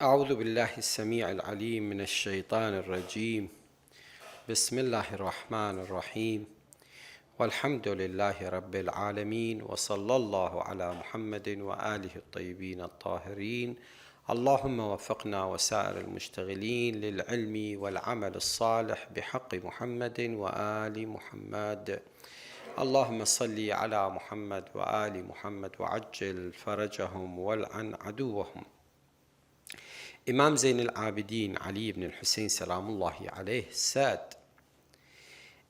أعوذ بالله السميع العليم من الشيطان الرجيم. بسم الله الرحمن الرحيم. والحمد لله رب العالمين، وصلى الله على محمد وآله الطيبين الطاهرين. اللهم وفقنا وسائر المشتغلين للعلم والعمل الصالح بحق محمد وآل محمد. اللهم صل على محمد وآل محمد وعجل فرجهم والعن عدوهم. Imam Zain al-Abidin Ali ibn al-Hussein Salamullahi alayh said,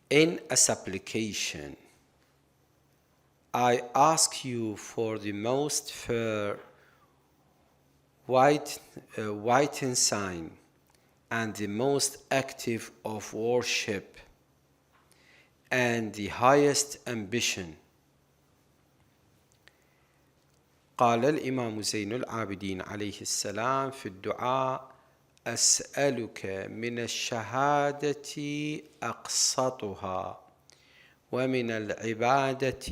in a supplication, I ask you for the most fair white sign and the most active of worship and the highest ambition. قال الإمام زين العابدين عليه السلام في الدعاء: أسألك من الشهادة أقسطها ومن العبادة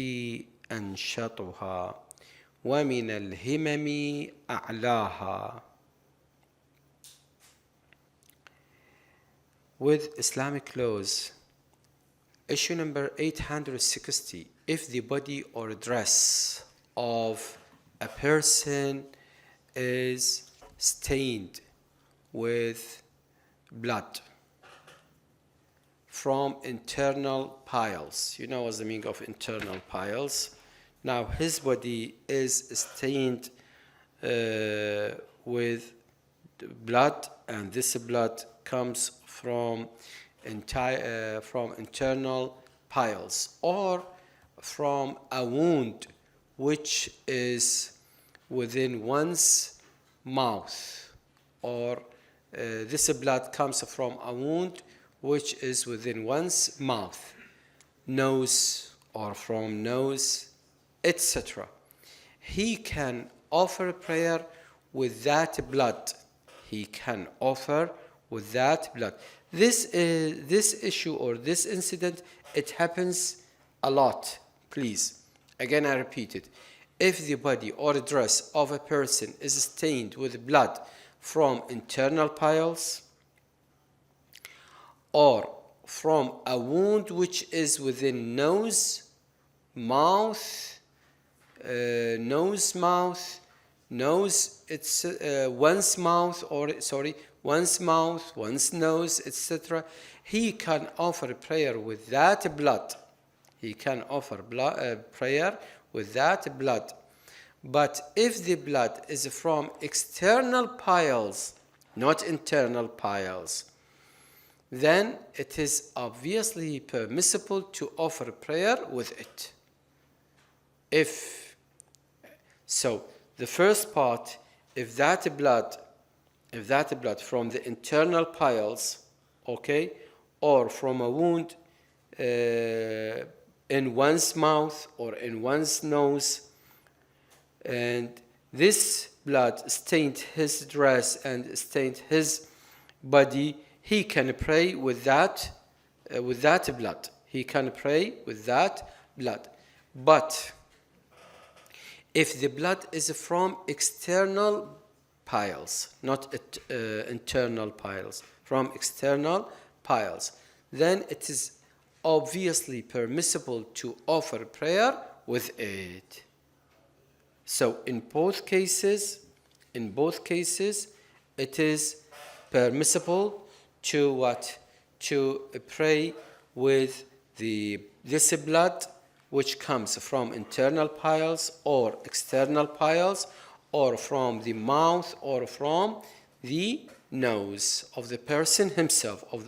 أنشطها ومن الهمم أعلاها. With Islamic laws, issue number 860, if the body or dress of a person is stained with blood from internal piles. You know what's the meaning of internal piles. Now his body is stained with blood, and this blood comes from internal piles, or from a wound which is within one's mouth, or this blood comes from a wound which is within one's mouth, nose, or from nose, etc. He can offer prayer with that blood. He can offer with that blood. This issue or this incident, it happens a lot. Please, again I repeat it. If the body or dress of a person is stained with blood from internal piles, or from a wound which is within nose, mouth, one's mouth, one's nose, etc., he can offer prayer with that blood. He can offer prayer with that blood. But if the blood is from external piles, not internal piles, then it is obviously permissible to offer prayer with it. So the first part, if that blood from the internal piles, okay, or from a wound in one's mouth or in one's nose, and this blood stained his dress and stained his body, he can pray with that blood. He can pray with that blood. But if the blood is from external piles, not internal piles, from external piles, then it is obviously permissible to offer prayer with it. So in both cases, it is permissible to pray with this blood which comes from internal piles or external piles, or from the mouth or from the nose of the person himself, of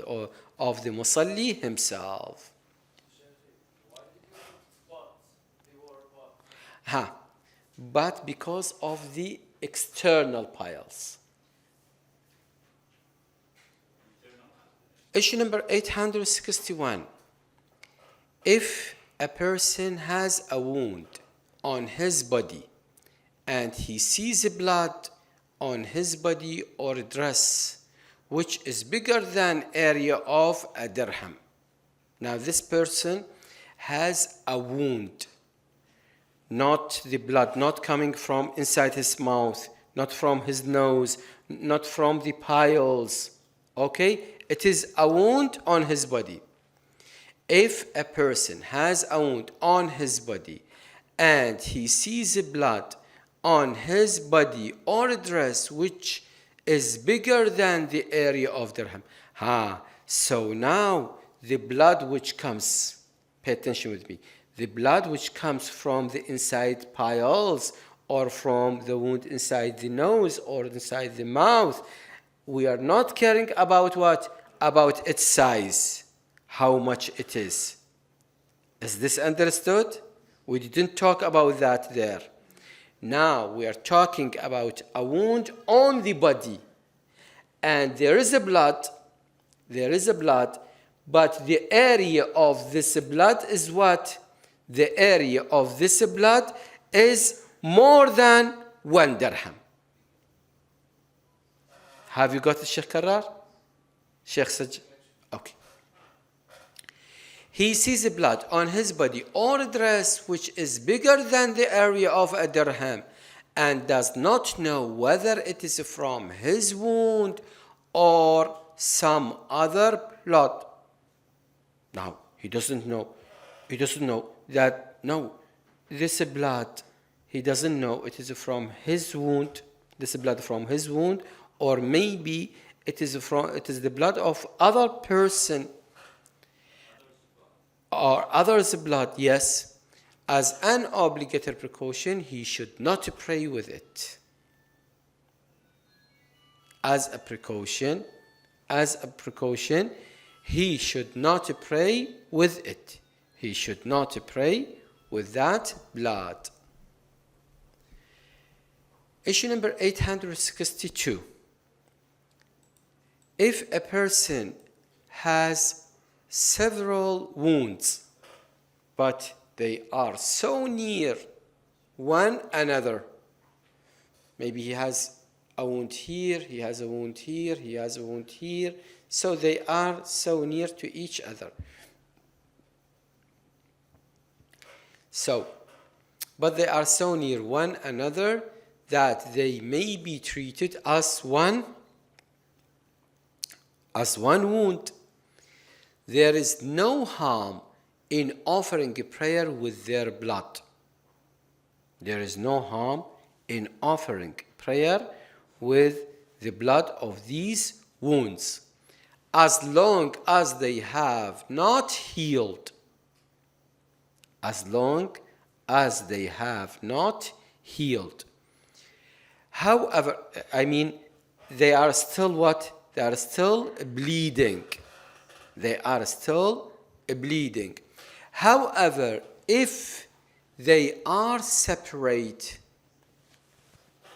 the musalli himself. But because of the external piles. Issue number 861. If a person has a wound on his body and he sees blood on his body or dress which is bigger than area of a dirham. Now this person has a wound, not the blood, not coming from inside his mouth, not from his nose, not from the piles. Okay? It is a wound on his body. If a person has a wound on his body and he sees blood on his body or dress which is bigger than the area of dirham. So now the blood which comes, pay attention with me, the blood which comes from the inside piles or from the wound inside the nose or inside the mouth, we are not caring about what? About its size, how much it is. Is this understood? We didn't talk about that there. Now we are talking about a wound on the body. And there is a blood, but the area of this blood is what? The area of this blood is more than 1 dirham. Have you got it, Sheikh Karrar? Sheikh Sajj? Okay. He sees blood on his body or dress which is bigger than the area of a dirham and does not know whether it is from his wound or some other blood. Now, he doesn't know. He doesn't know that, no, this blood, he doesn't know it is from his wound, this blood from his wound, or maybe it is the blood of other person or others' blood. Yes, as an obligatory precaution, he should not pray with it. As a precaution, he should not pray with it. He should not pray with that blood. Issue number 862. If a person has several wounds, but they are so near one another, maybe he has a wound here, he has a wound here, he has a wound here, so they are so near to each other. But they are so near one another that they may be treated as one wound. There is no harm in offering a prayer with their blood. There is no harm in offering prayer with the blood of these wounds, as long as they have not healed. As long as they have not healed. However, they are still what? They are still bleeding. They are still bleeding. However, if they are separate,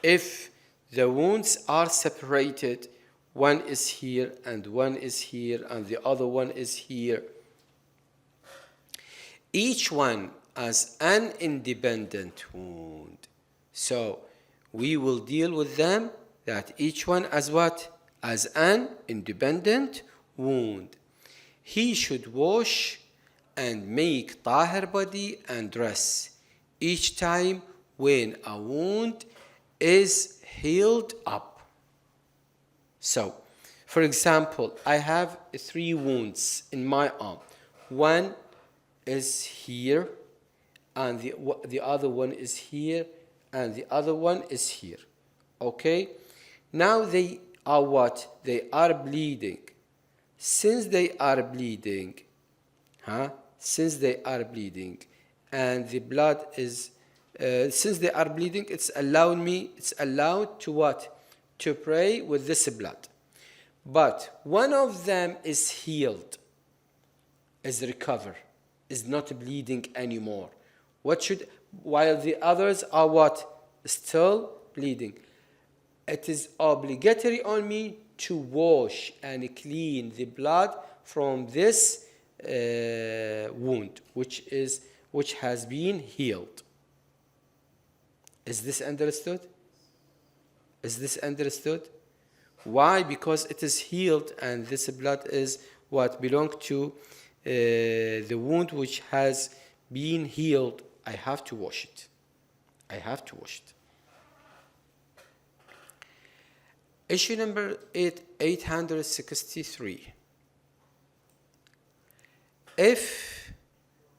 if the wounds are separated, one is here and one is here and the other one is here, each one as an independent wound. So we will deal with them that each one as what? As an independent wound. He should wash and make tahir body and dress each time when a wound is healed up. So, for example, I have 3 wounds in my arm. One is here, and the other one is here, and the other one is here. Okay? Now they are what? They are bleeding. Since they are bleeding, and the blood is, since they are bleeding, it's allowed to what? To pray with this blood. But one of them is healed, is recovered, is not bleeding anymore. While the others are what? Still bleeding. It is obligatory on me to wash and clean the blood from this wound, which has been healed. Is this understood? Is this understood? Why? Because it is healed, and this blood is what belongs to the wound which has been healed. I have to wash it. Issue number 863. If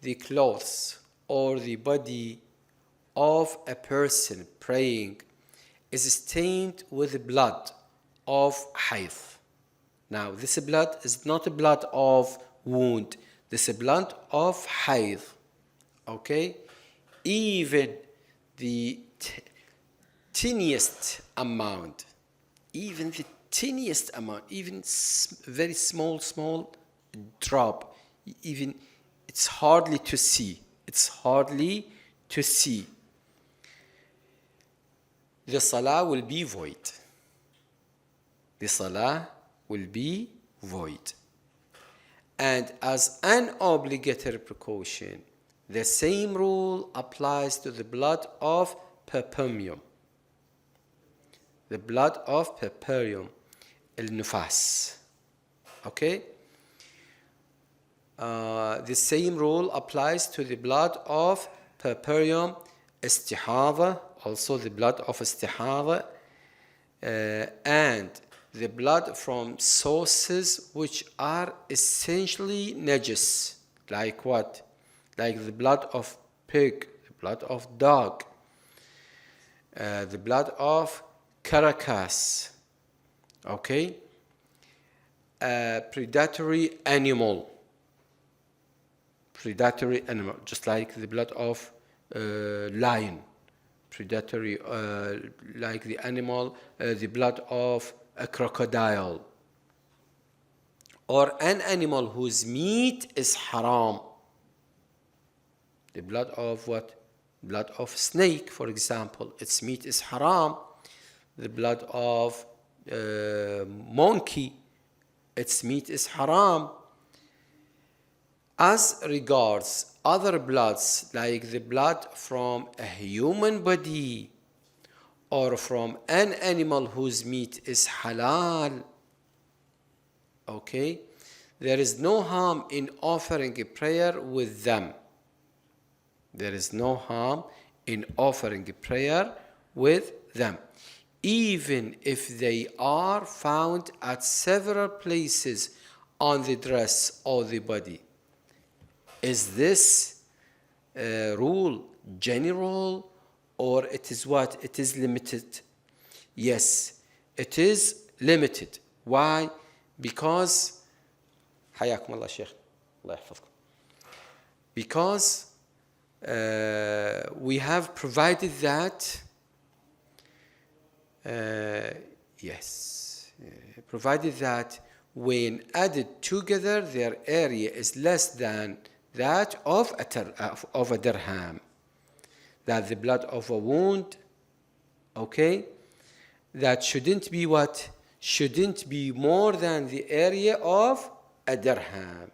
the clothes or the body of a person praying is stained with blood of hayd. Now, this blood is not a blood of wound. This is blood of hayd. Okay? Even the tiniest amount, even very small drop, even it's hardly to see. It's hardly to see. The salah will be void. The salah will be void. And as an obligatory precaution, the same rule applies to the blood of perperium. The blood of perperium, al-nufas. Okay? The same rule applies to the blood of perperium, istihada, also the blood of istihada, and the blood from sources which are essentially najis. Like what? Like the blood of pig, the blood of dog, the blood of carcass. Okay? Predatory animal, just like the blood of lion. Predatory, like the animal, the blood of a crocodile. Or an animal whose meat is haram. The blood of what? Blood of snake, for example. Its meat is haram. The blood of monkey, its meat is haram. As regards other bloods, like the blood from a human body or from an animal whose meat is halal, okay, there is no harm in offering a prayer with them. There is no harm in offering a prayer with them, even if they are found at several places on the dress or the body. Is this rule general, or it is what? It is limited? Yes, it is limited. Why? Because حياكم الله شيخ الله يحفظكم. Because we have provided that provided that when added together their area is less than that of a dirham, that the blood of a wound, okay, that shouldn't be what? Shouldn't be more than the area of a dirham.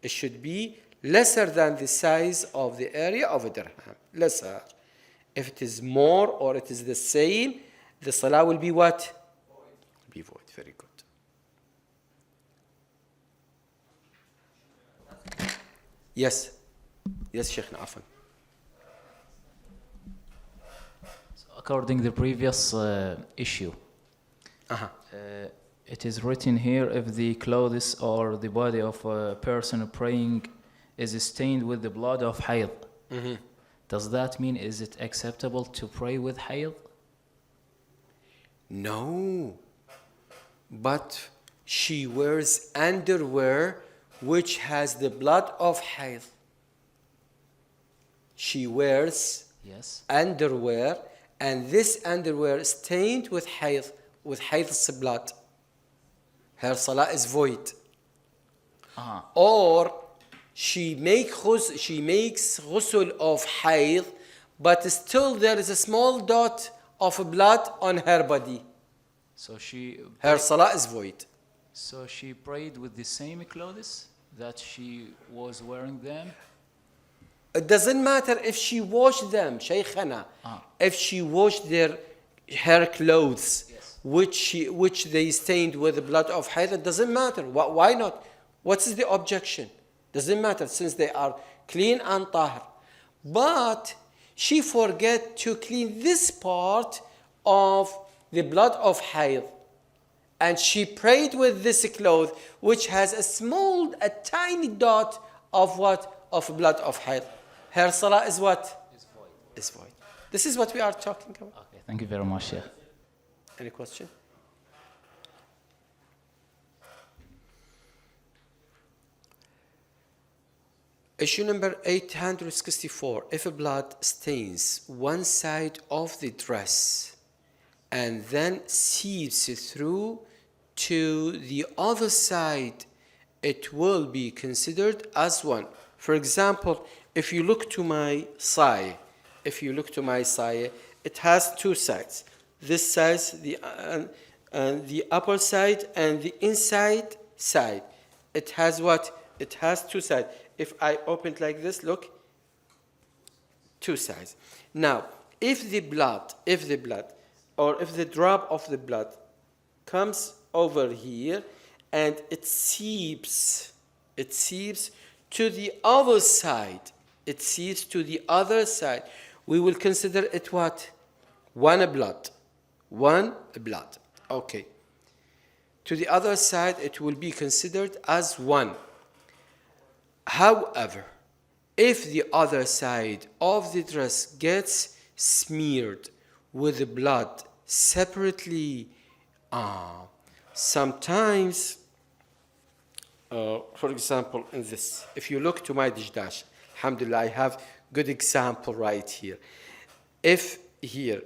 It should be lesser than the size of the area of a dirham. Lesser. If it is more or it is the same, the salah will be what? Will be void. Very good. Yes. Yes, Sheikh, afan. According to the previous issue, it is written here, if the clothes or the body of a person praying is stained with the blood of hayd. Does that mean, is it acceptable to pray with hayd? No. But she wears underwear which has the blood of hayd. She wears underwear, and this underwear is stained with hayd, with hayd's blood. Her salah is void. Or she makes ghusl of hayd, but still there is a small dot of blood on her body. So her salah is void. So she prayed with the same clothes that she was wearing them? It doesn't matter if she washed them, Shaykhana. If she washed her clothes, which they stained with the blood of hayd, it doesn't matter. Why not? What is the objection? Doesn't matter, since they are clean and tahir. But she forget to clean this part of the blood of hayd. and she prayed with this cloth which has a tiny dot of what? Of blood of hayd. Her salah is what? Is void. This is what we are talking about. Okay, thank you very much, Sheikh. Any question? Issue number 864. If blood stains one side of the dress and then seeps through to the other side, it will be considered as one. For example, if you look to my saya, it has two sides. This side, the upper side and the inside side. It has what? It has two sides. If I open it like this, look, two sides. Now, if the drop of the blood comes over here and it seeps to the other side, we will consider it what? One blood. Okay. To the other side, it will be considered as one. However, if the other side of the dress gets smeared with blood separately, sometimes, for example, in this, if you look to my dishdash, alhamdulillah, I have good example right here. If here,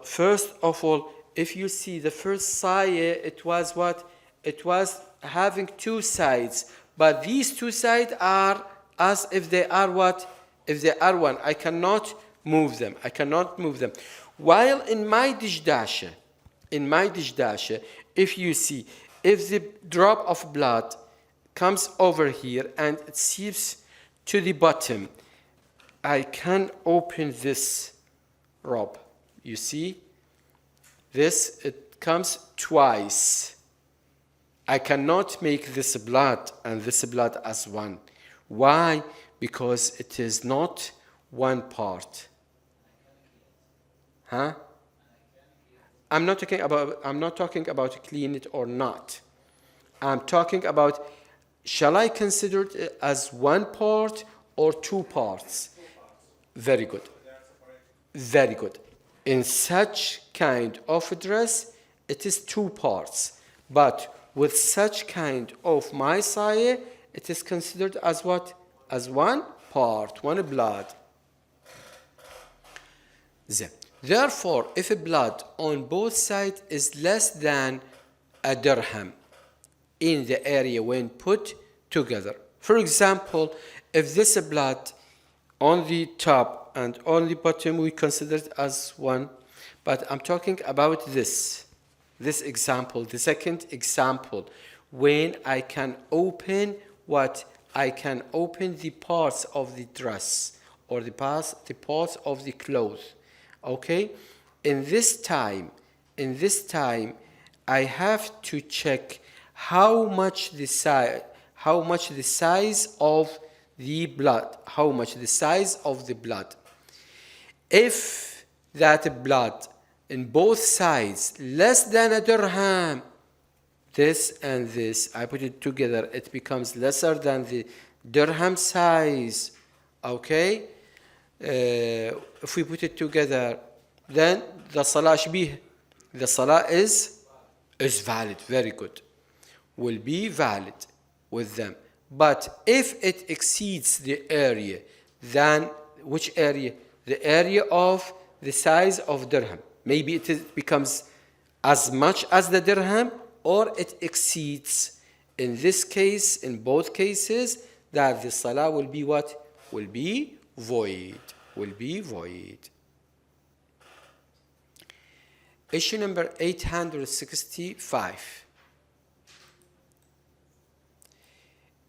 first of all, if you see the first saya, it was what? It was having two sides. But these two sides are as if they are what? If they are one. I cannot move them. While in my dishdasha, if you see, if the drop of blood comes over here and it seeps to the bottom, I can open this robe. You see? This, it comes twice. I cannot make this blood and this blood as one. Why? Because it is not one part. Huh? I'm not talking about clean it or not. I'm talking about, shall I consider it as one part or two parts? Very good. Very good. In such kind of a dress, it is two parts. But with such kind of my saya, it is considered as what? As one part, one blood. Therefore, if a blood on both sides is less than a dirham in the area when put together. For example, if this blood on the top and on the bottom, we consider it as one. But I'm talking about this example, the second example, when I can open what? I can open the parts of the dress or the parts of the clothes. Okay? In this time, I have to check how much the size of the blood. If that blood in both sides less than a dirham, this and this, I put it together, it becomes lesser than the dirham size. Okay? If we put it together, then the salah is valid. Very good. Will be valid with them. But if it exceeds the area, then which area? The area of the size of dirham. Maybe it becomes as much as the dirham, or it exceeds. In this case, in both cases, that the salah will be what? Will be void. Issue number 865.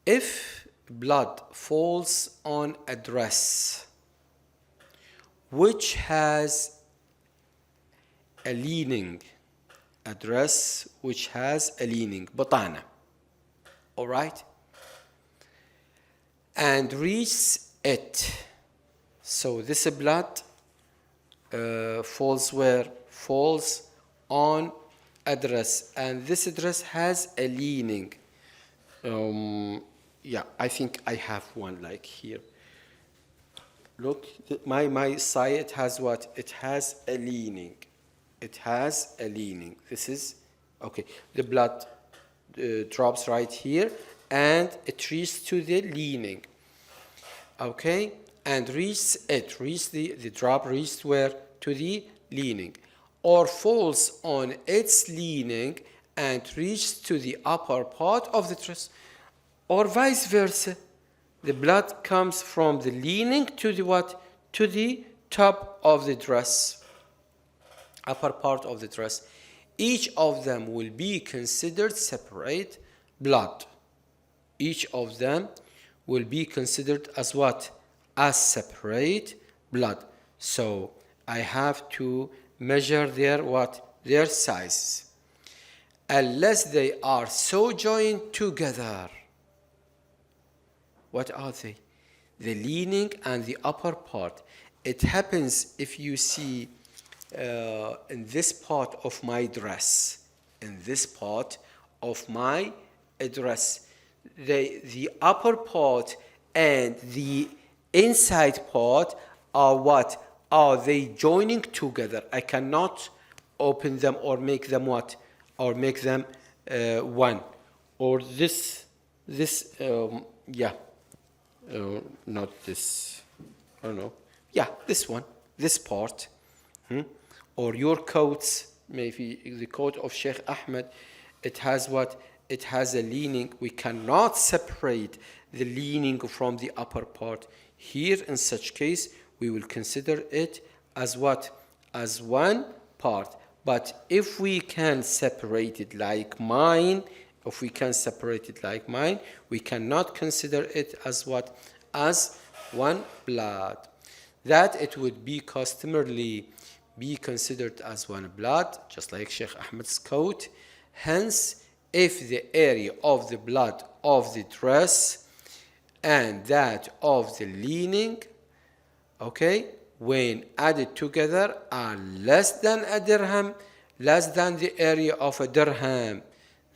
If blood falls on a dress which has a leaning, batana, all right, and reaches it, so this blood falls where? Falls on address, and this address has a leaning. Yeah, I think I have one like here. Look, my side has what? It has a leaning. It has a leaning. This is, okay, the blood drops right here and it reaches to the leaning. Okay, and reaches the drop reaches where? To the leaning. Or falls on its leaning and reaches to the upper part of the dress. Or vice versa. The blood comes from the leaning to the what? To the top of the dress, upper part of the dress. Each of them will be considered separate blood. Each of them will be considered as what? As separate blood. So I have to measure their what? Their sizes. Unless they are so joined together. What are they? The leaning and the upper part. It happens if you see in this part of my dress, the upper part and the inside part are what? Are they joining together? I cannot open them or make them what? Or make them one. Or not this, I don't know. Yeah, this one, this part. Or your coats, maybe the coat of Sheikh Ahmed, it has what? It has a leaning. We cannot separate the leaning from the upper part. Here, in such case, we will consider it as what? As one part. But if we can separate it like mine, we cannot consider it as what? As one blood. That it would be customarily be considered as one blood, just like Sheikh Ahmed's coat. Hence, if the area of the blood of the dress and that of the leaning, okay, when added together are less than a dirham, less than the area of a dirham,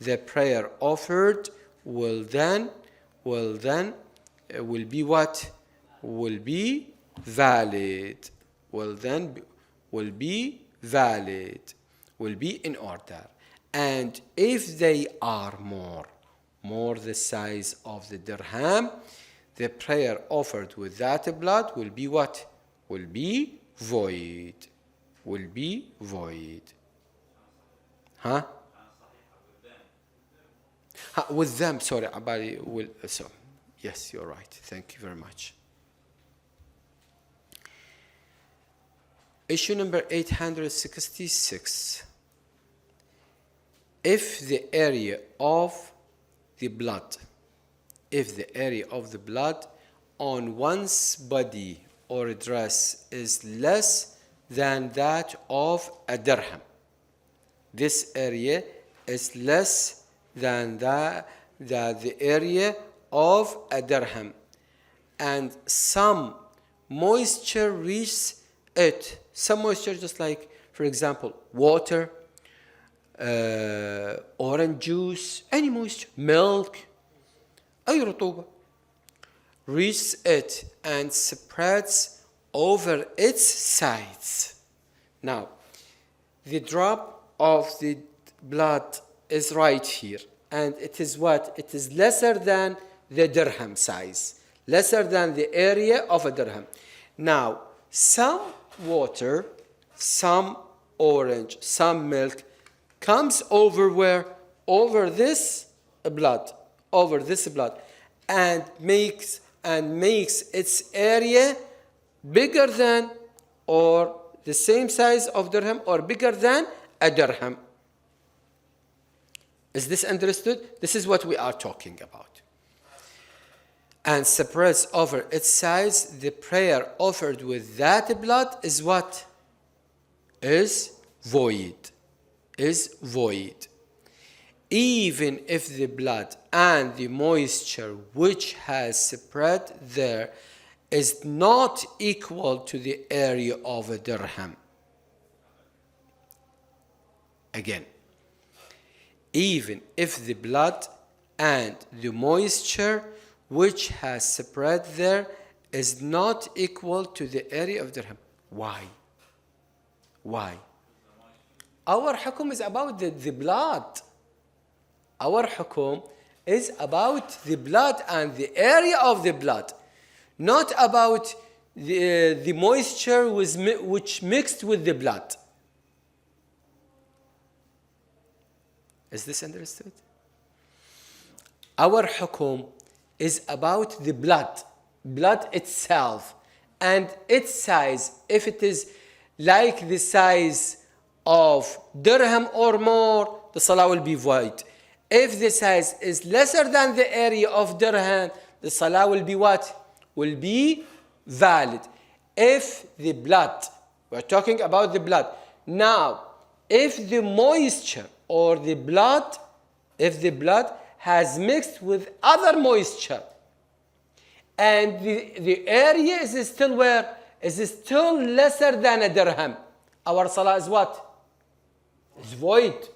the prayer offered will be what? Will be valid. Will be in order. And if they are more the size of the dirham, the prayer offered with that blood will be what? Will be void. Huh? With them, sorry, Abari will. So, yes, you're right. Thank you very much. Issue number 866. If the area of the blood on one's body or dress is less than that of a dirham, this area is less than the area of a dirham, and some moisture reaches it. Some moisture, just like, for example, water, orange juice, any moisture, milk, أي رطوبة, reaches it and spreads over its sides. Now, the drop of the blood is right here, and it is what? It is lesser than the dirham size, lesser than the area of a dirham. Now, some water, some orange, some milk comes over where? Over this blood, and makes its area bigger than or the same size of dirham or bigger than a dirham. Is this understood? This is what we are talking about. And spreads over its size, the prayer offered with that blood is what? Is void. Even if the blood and the moisture which has spread there is not equal to the area of a dirham. Again, even if the blood and the moisture which has spread there is not equal to the area of dirham. Why? Why? Our hukum is about the blood. Our hukum is about the blood and the area of the blood, not about the moisture which mixed with the blood. Is this understood? Our hukum is about the blood itself and its size. If it is like the size of dirham or more, the salah will be void. If the size is lesser than the area of dirham, the salah will be what? Will be valid. If the blood, we're talking about the blood. Now, if the moisture or the blood, if the blood has mixed with other moisture, and the area is still where? Is still lesser than a dirham, our salah is what? Is void.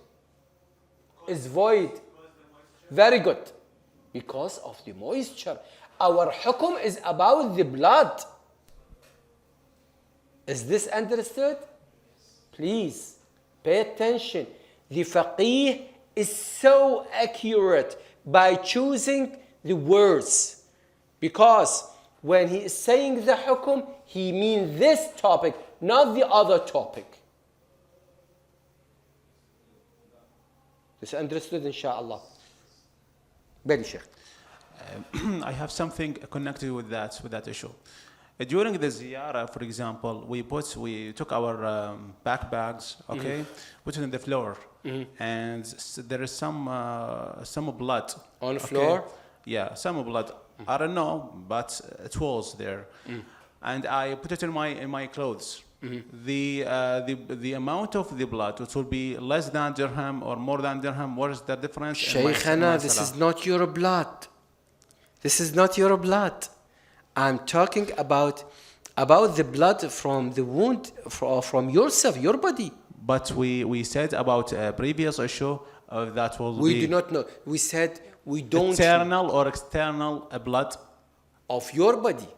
Is void. Very good. Because of the moisture. Our hukum is about the blood. Is this understood? Please pay attention. The faqih is so accurate by choosing the words, because when he is saying the hukum, he means this topic, not the other topic. This understood, inshallah. Very Sheikh. I have something connected with that issue. During the ziyarah, for example, we took our backpacks, okay, put it on the floor, and there is some blood On the floor? Yeah, some blood. I don't know, but it was there, and I put it in my clothes. The amount of the blood, it will be less than dirham or more than dirham. What is the difference? Shaykhana, this is not your blood. This is not your blood. I'm talking about the blood from the wound, from yourself, your body. But we said about a previous issue that will We be do not know. We said we don't internal or external blood. of your body.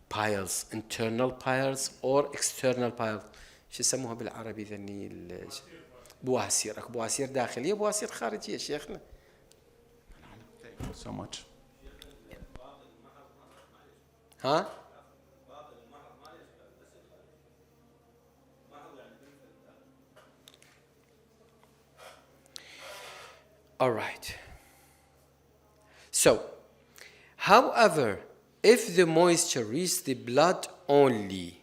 Piles, internal piles or external piles. شو يسموها بالعربي ذني بواسير، اكو بواسير داخلية بواسير خارجية شيخنا. Thank you so much. ها؟ All right. So, however, if the moisture reaches the blood only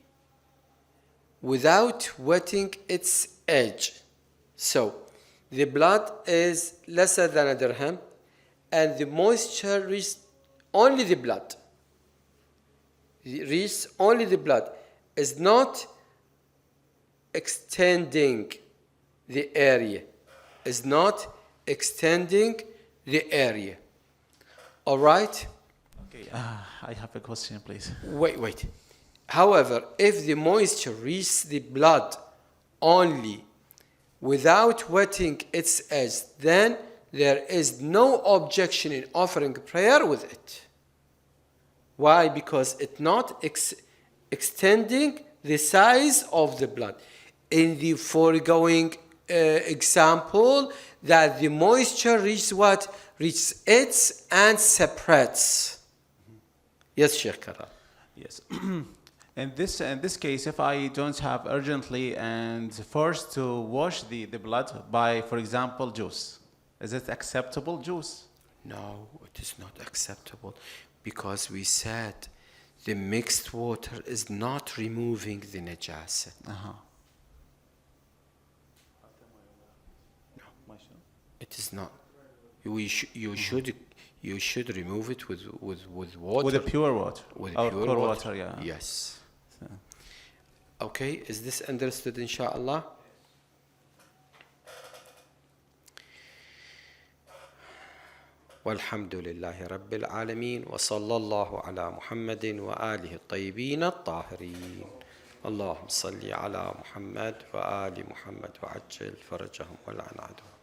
without wetting its edge, so the blood is lesser than a dirham and the moisture reaches only the blood, reaches only the blood, is not extending the area, is not extending the area. All right? Okay, I have a question, please. Wait. However, if the moisture reaches the blood only without wetting its edge, then there is no objection in offering prayer with it. Why? Because it's not extending the size of the blood. In the foregoing example, that the moisture reaches what? Reaches its and separates. Yes, Sheikh Karam. Yes. In this case, if I don't have urgently and forced to wash the blood by, for example, juice, is it acceptable juice? No, it is not acceptable, because we said the mixed water is not removing the najasa. No, it is not. You should remove it with water. With a pure water. With Or pure pure water. water, yeah. Yes. Okay, is this understood, inshallah? والحمد لله رب العالمين وصلى الله على محمد وآله الطيبين الطاهرين اللهم صل على محمد وآل محمد وعجل فرجهم ولعن عدوهم.